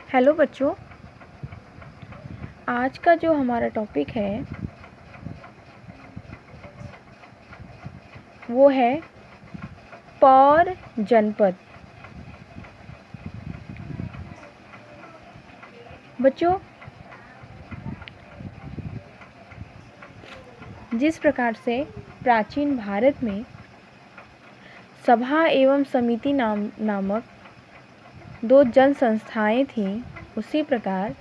Hello बच्चों, आज का जो हमारा टॉपिक है वो है पौर जनपद। बच्चों, जिस प्रकार से प्राचीन भारत में सभा एवं समिति नामक दो जन संस्थाएं थीं, उसी प्रकार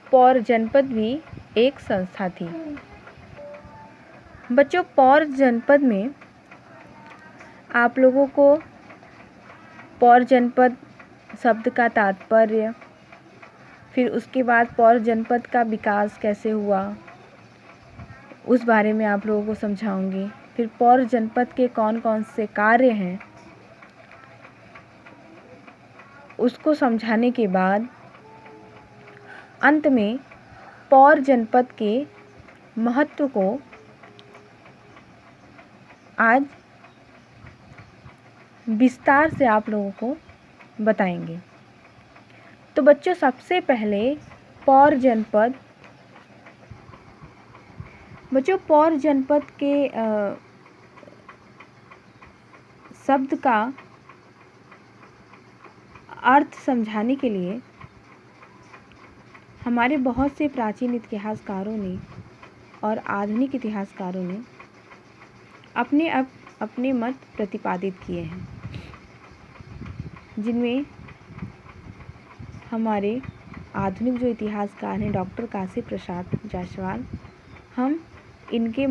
पौर जनपद भी एक संस्था थी। बच्चों, पौर जनपद में आप लोगों को पौर जनपद शब्द का तात्पर्य, फिर उसके बाद पौर जनपद का विकास कैसे हुआ उस बारे में आप लोगों को समझाऊंगी। फिर पौर जनपद के कौन कौन से कार्य हैं उसको समझाने के बाद अंत में पौर जनपद के महत्व को आज विस्तार से आप लोगों को बताएंगे। तो बच्चों, सबसे पहले पौर जनपद। बच्चों, पौर जनपद के शब्द का अर्थ समझाने के लिए हमारे बहुत से प्राचीन इतिहासकारों ने और आधुनिक इतिहासकारों ने अपने मत प्रतिपादित किए हैं, जिनमें हमारे आधुनिक जो इतिहासकार हैं डॉक्टर काशी प्रसाद जायसवाल, हम इनके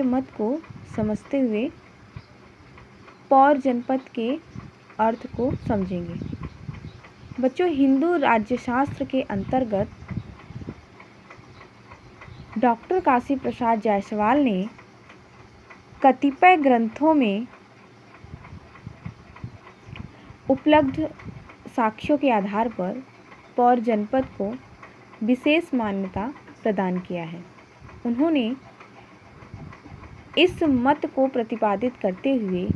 मत को समझते हुए पौर जनपद के अर्थ को समझेंगे। बच्चों, हिंदू राज्यशास्त्र के अंतर्गत डॉक्टर काशी प्रसाद जायसवाल ने कतिपय ग्रंथों में उपलब्ध साक्ष्यों के आधार पर पौर जनपद को विशेष मान्यता प्रदान किया है। उन्होंने इस मत को प्रतिपादित करते हुए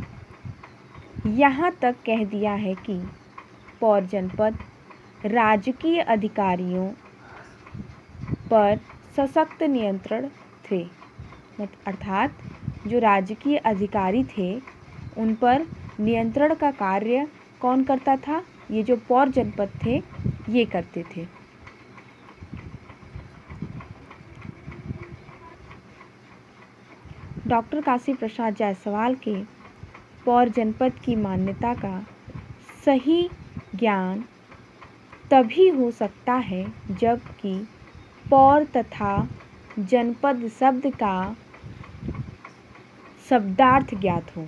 यहाँ तक कह दिया है कि पौर जनपद राजकीय अधिकारियों पर सशक्त नियंत्रण थे, अर्थात जो राजकीय अधिकारी थे उन पर नियंत्रण का कार्य कौन करता था? ये जो पौर जनपद थे ये करते थे। डॉक्टर काशी प्रसाद जायसवाल के पौर जनपद की मान्यता का सही ज्ञान तभी हो सकता है जबकि पौर तथा जनपद शब्द का शब्दार्थ ज्ञात हो।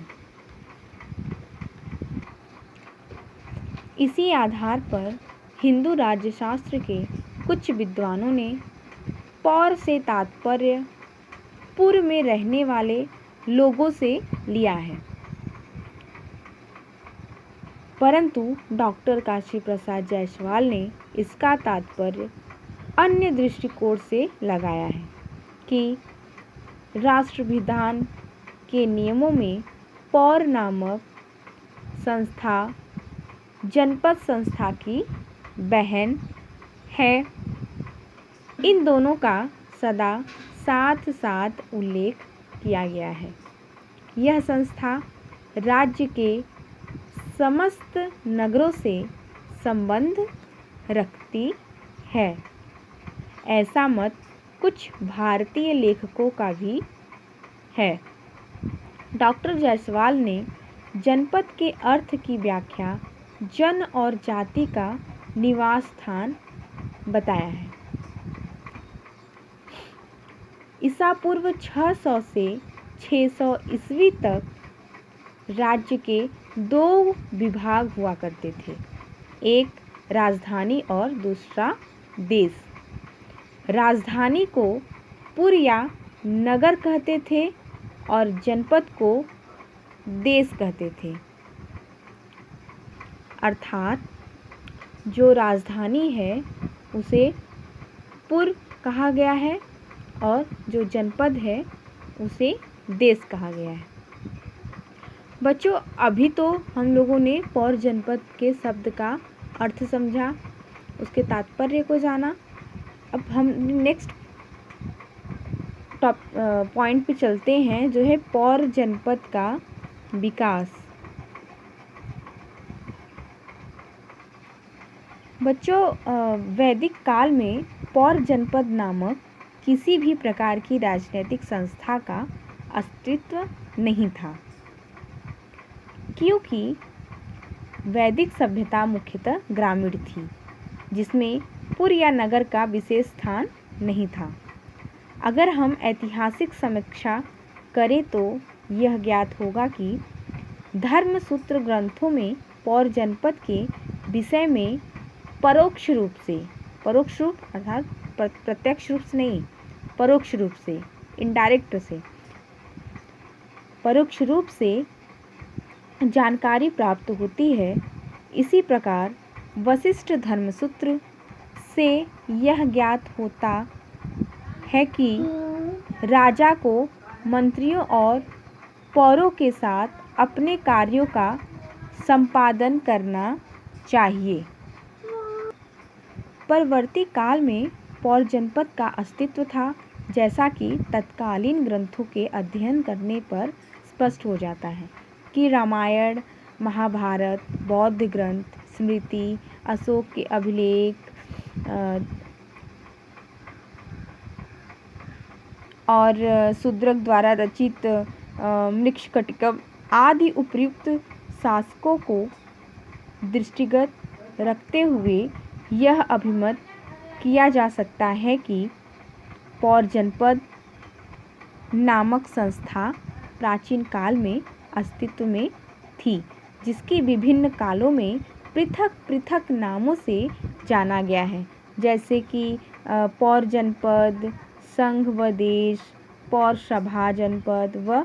इसी आधार पर हिंदू राज्यशास्त्र के कुछ विद्वानों ने पौर से तात्पर्य पूर्व में रहने वाले लोगों से लिया है, परंतु डॉक्टर काशी प्रसाद जायसवाल ने इसका तात्पर्य अन्य दृष्टिकोण से लगाया है कि राष्ट्रविधान के नियमों में पौर नामक संस्था जनपद संस्था की बहन है। इन दोनों का सदा साथ साथ उल्लेख किया गया है। यह संस्था राज्य के समस्त नगरों से संबंध रखती है। ऐसा मत कुछ भारतीय लेखकों का भी है। डॉक्टर जायसवाल ने जनपद के अर्थ की व्याख्या जन और जाति का निवास स्थान बताया है। ईसा पूर्व 600 से 600 ईस्वी तक राज्य के दो विभाग हुआ करते थे, एक राजधानी और दूसरा देश। राजधानी को पुर या नगर कहते थे और जनपद को देश कहते थे। अर्थात जो राजधानी है उसे पुर कहा गया है और जो जनपद है उसे देश कहा गया है। बच्चों अभी तो हम लोगों ने पौर जनपद के शब्द का अर्थ समझा, उसके तात्पर्य को जाना। अब हम नेक्स्ट पॉइंट पे चलते हैं, जो है पौर जनपद का विकास। बच्चों वैदिक काल में पौर जनपद नामक किसी भी प्रकार की राजनीतिक संस्था का अस्तित्व नहीं था, क्योंकि वैदिक सभ्यता मुख्यतः ग्रामीण थी, जिसमें पुर या नगर का विशेष स्थान नहीं था। अगर हम ऐतिहासिक समीक्षा करें तो यह ज्ञात होगा कि धर्मसूत्र ग्रंथों में पौर जनपद के विषय में परोक्ष रूप अर्थात प्रत्यक्ष रूप से नहीं, परोक्ष रूप से, इनडायरेक्ट से, परोक्ष रूप से जानकारी प्राप्त होती है। इसी प्रकार वशिष्ठ धर्मसूत्र से यह ज्ञात होता है कि राजा को मंत्रियों और पौरों के साथ अपने कार्यों का संपादन करना चाहिए। परवर्ती काल में पौर जनपद का अस्तित्व था, जैसा कि तत्कालीन ग्रंथों के अध्ययन करने पर स्पष्ट हो जाता है कि रामायण, महाभारत, बौद्ध ग्रंथ, स्मृति, अशोक के अभिलेख और शूद्रक द्वारा रचित मृच्छकटिकम आदि उपयुक्त शासकों को दृष्टिगत रखते हुए यह अभिमत किया जा सकता है कि पौर जनपद नामक संस्था प्राचीन काल में अस्तित्व में थी, जिसकी विभिन्न कालों में पृथक पृथक नामों से जाना गया है, जैसे कि पौर जनपद, संघ व देश, पौर सभा जनपद व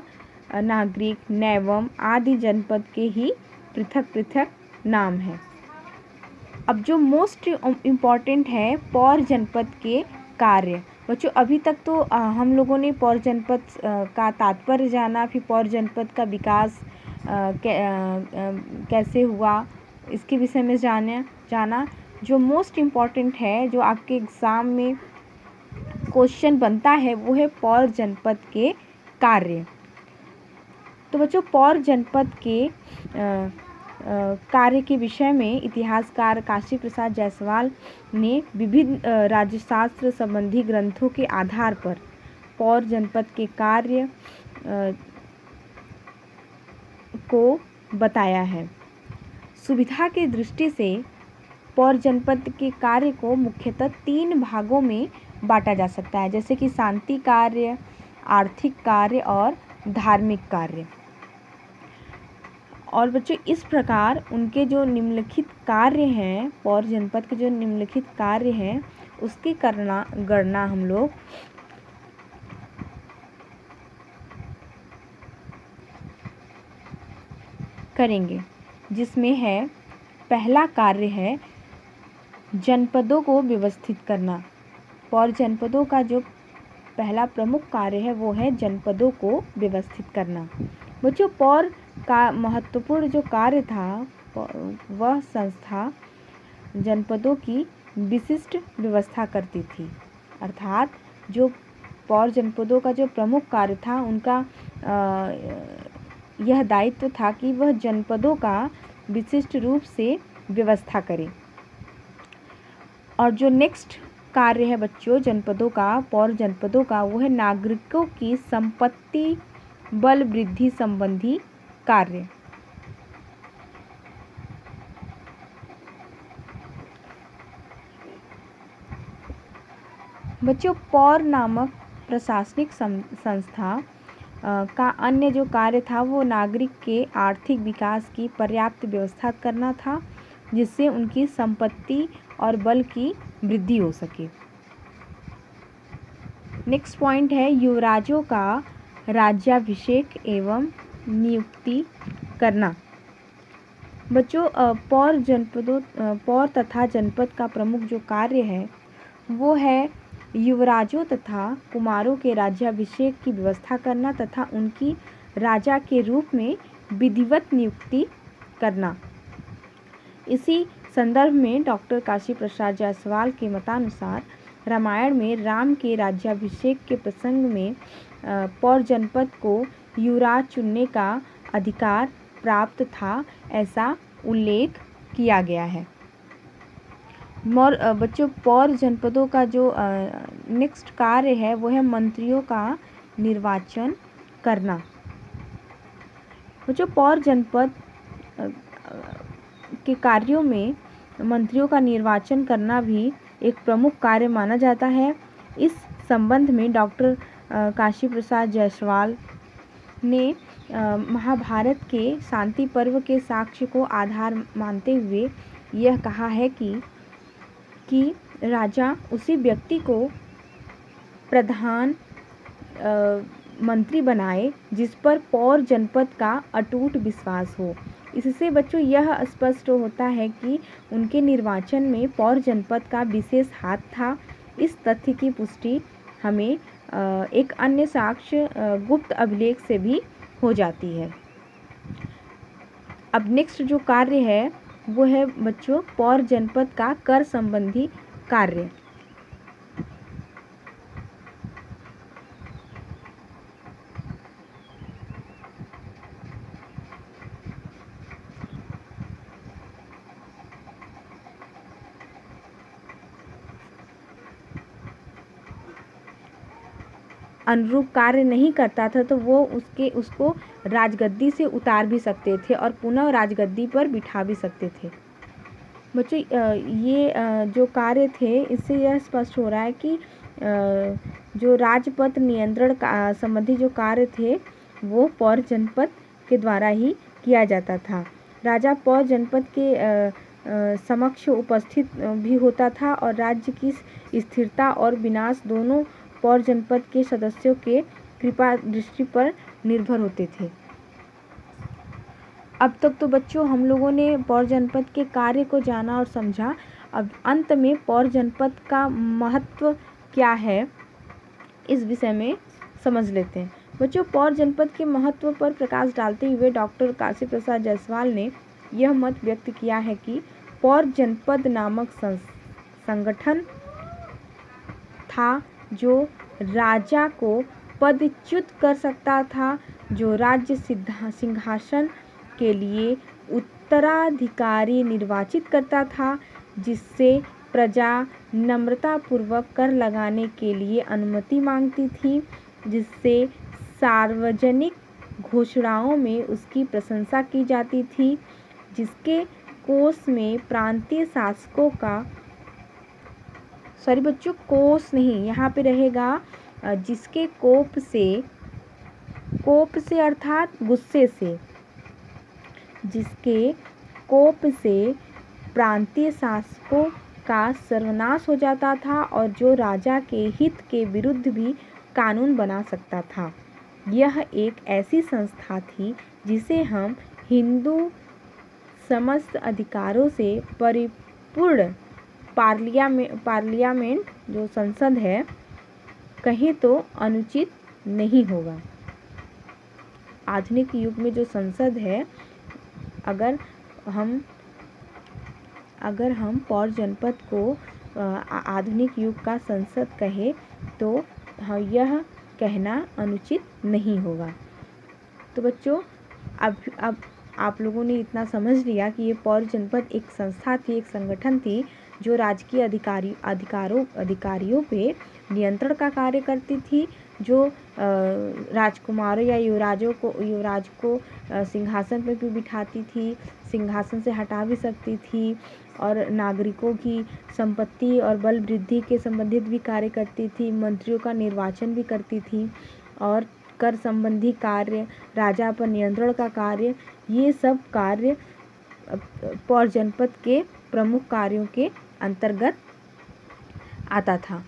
नागरिक, नैवम आदि जनपद के ही पृथक पृथक नाम हैं। अब जो मोस्ट इम्पॉर्टेंट है पौर जनपद के कार्य। बच्चों अभी तक तो हम लोगों ने पौर जनपद का तात्पर्य जाना, फिर पौर जनपद का विकास कैसे हुआ इसके विषय में जाना। जो मोस्ट इम्पॉर्टेंट है, जो आपके एग्ज़ाम में क्वेश्चन बनता है, वो है पौर जनपद के कार्य। तो बच्चों पौर जनपद के कार्य के विषय में इतिहासकार काशी प्रसाद जायसवाल ने विभिन्न राज्यशास्त्र संबंधी ग्रंथों के आधार पर पौर जनपद के कार्य को बताया है। सुविधा की दृष्टि से पौर जनपद के कार्य को मुख्यतः 3 भागों में बांटा जा सकता है, जैसे कि शांति कार्य, आर्थिक कार्य और धार्मिक कार्य। और बच्चों इस प्रकार उनके जो निम्नलिखित कार्य हैं, पौर जनपद के जो निम्नलिखित कार्य हैं, उसकी गणना हम लोग करेंगे, जिसमें है पहला कार्य है जनपदों को व्यवस्थित करना। पौर जनपदों का जो पहला प्रमुख कार्य है वो है जनपदों को व्यवस्थित करना। बच्चों पौर का महत्वपूर्ण जो कार्य था वह संस्था जनपदों की विशिष्ट व्यवस्था करती थी, अर्थात जो पौर जनपदों का जो प्रमुख कार्य था उनका यह दायित्व था कि वह जनपदों का विशिष्ट रूप से व्यवस्था करें। और जो नेक्स्ट कार्य है बच्चों जनपदों का, पौर जनपदों का, वो है नागरिकों की संपत्ति बल वृद्धि संबंधी कार्य। बच्चों पौर नामक प्रशासनिक संस्था का अन्य जो कार्य था वो नागरिक के आर्थिक विकास की पर्याप्त व्यवस्था करना था, जिससे उनकी संपत्ति और बल की वृद्धि हो सके। नेक्स्ट पॉइंट है युवराजों का राज्याभिषेक एवं नियुक्ति करना। बच्चों पौर तथा जनपद का प्रमुख जो कार्य है वो है युवराजों तथा कुमारों के राज्याभिषेक की व्यवस्था करना तथा उनकी राजा के रूप में विधिवत नियुक्ति करना। इसी संदर्भ में डॉक्टर काशी प्रसाद जायसवाल के मतानुसार रामायण में राम के राज्याभिषेक के प्रसंग में पौर जनपद को युवराज चुनने का अधिकार प्राप्त था, ऐसा उल्लेख किया गया है। बच्चों, पौर जनपदों का जो नेक्स्ट कार्य है वो है मंत्रियों का निर्वाचन करना। बच्चों, पौर जनपद के कार्यों में मंत्रियों का निर्वाचन करना भी एक प्रमुख कार्य माना जाता है। इस संबंध में डॉक्टर काशी प्रसाद जायसवाल ने महाभारत के शांति पर्व के साक्ष्य को आधार मानते हुए यह कहा है कि राजा उसी व्यक्ति को प्रधान मंत्री बनाए जिस पर पौर जनपद का अटूट विश्वास हो। इससे बच्चों यह स्पष्ट होता है कि उनके निर्वाचन में पौर जनपद का विशेष हाथ था। इस तथ्य की पुष्टि हमें एक अन्य साक्ष्य गुप्त अभिलेख से भी हो जाती है। अब नेक्स्ट जो कार्य है वो है बच्चों पौर जनपद का कर संबंधी कार्य। अनुरूप कार्य नहीं करता था तो वो उसको राजगद्दी से उतार भी सकते थे और पुनः राजगद्दी पर बिठा भी सकते थे। बच्चों, ये जो कार्य थे इससे यह स्पष्ट हो रहा है कि जो राजपथ नियंत्रण का संबंधी जो कार्य थे वो पौर जनपद के द्वारा ही किया जाता था। राजा पौर जनपद के समक्ष उपस्थित भी होता था और राज्य की स्थिरता और विनाश दोनों पौर जनपद के सदस्यों के कृपा दृष्टि पर निर्भर होते थे। अब तक तो बच्चों हम लोगों ने पौर जनपद के कार्य को जाना और समझा। अब अंत में पौर जनपद का महत्व क्या है इस विषय में समझ लेते हैं। बच्चों, पौर जनपद के महत्व पर प्रकाश डालते हुए डॉक्टर काशी प्रसाद जायसवाल ने यह मत व्यक्त किया है कि पौर जनपद नामक संगठन था जो राजा को पदच्युत कर सकता था, जो राज्य सिंहासन के लिए उत्तराधिकारी निर्वाचित करता था, जिससे प्रजा नम्रतापूर्वक कर लगाने के लिए अनुमति मांगती थी, जिससे सार्वजनिक घोषणाओं में उसकी प्रशंसा की जाती थी, जिसके कोष में प्रांतीय शासकों का बच्चों कोष नहीं, यहाँ पे रहेगा जिसके कोप से अर्थात गुस्से से, जिसके कोप से प्रांतीय शासकों का सर्वनाश हो जाता था और जो राजा के हित के विरुद्ध भी कानून बना सकता था। यह एक ऐसी संस्था थी जिसे हम हिंदू समस्त अधिकारों से परिपूर्ण पार्लियामेंट जो संसद है कहीं तो अनुचित नहीं होगा। आधुनिक युग में जो संसद है, अगर हम पौर जनपद को आधुनिक युग का संसद कहे तो यह कहना अनुचित नहीं होगा। तो बच्चों, अब आप लोगों ने इतना समझ लिया कि ये पौर जनपद एक संस्था थी, एक संगठन थी जो राजकीय अधिकारियों पे नियंत्रण का कार्य करती थी, जो राजकुमारों या युवराज को सिंहासन पर भी बिठाती थी, सिंहासन से हटा भी सकती थी और नागरिकों की संपत्ति और बल वृद्धि के संबंधित भी कार्य करती थी, मंत्रियों का निर्वाचन भी करती थी और कर संबंधी कार्य, राजा पर नियंत्रण का कार्य, ये सब कार्य पौर जनपद के प्रमुख कार्यों के अंतर्गत आता था।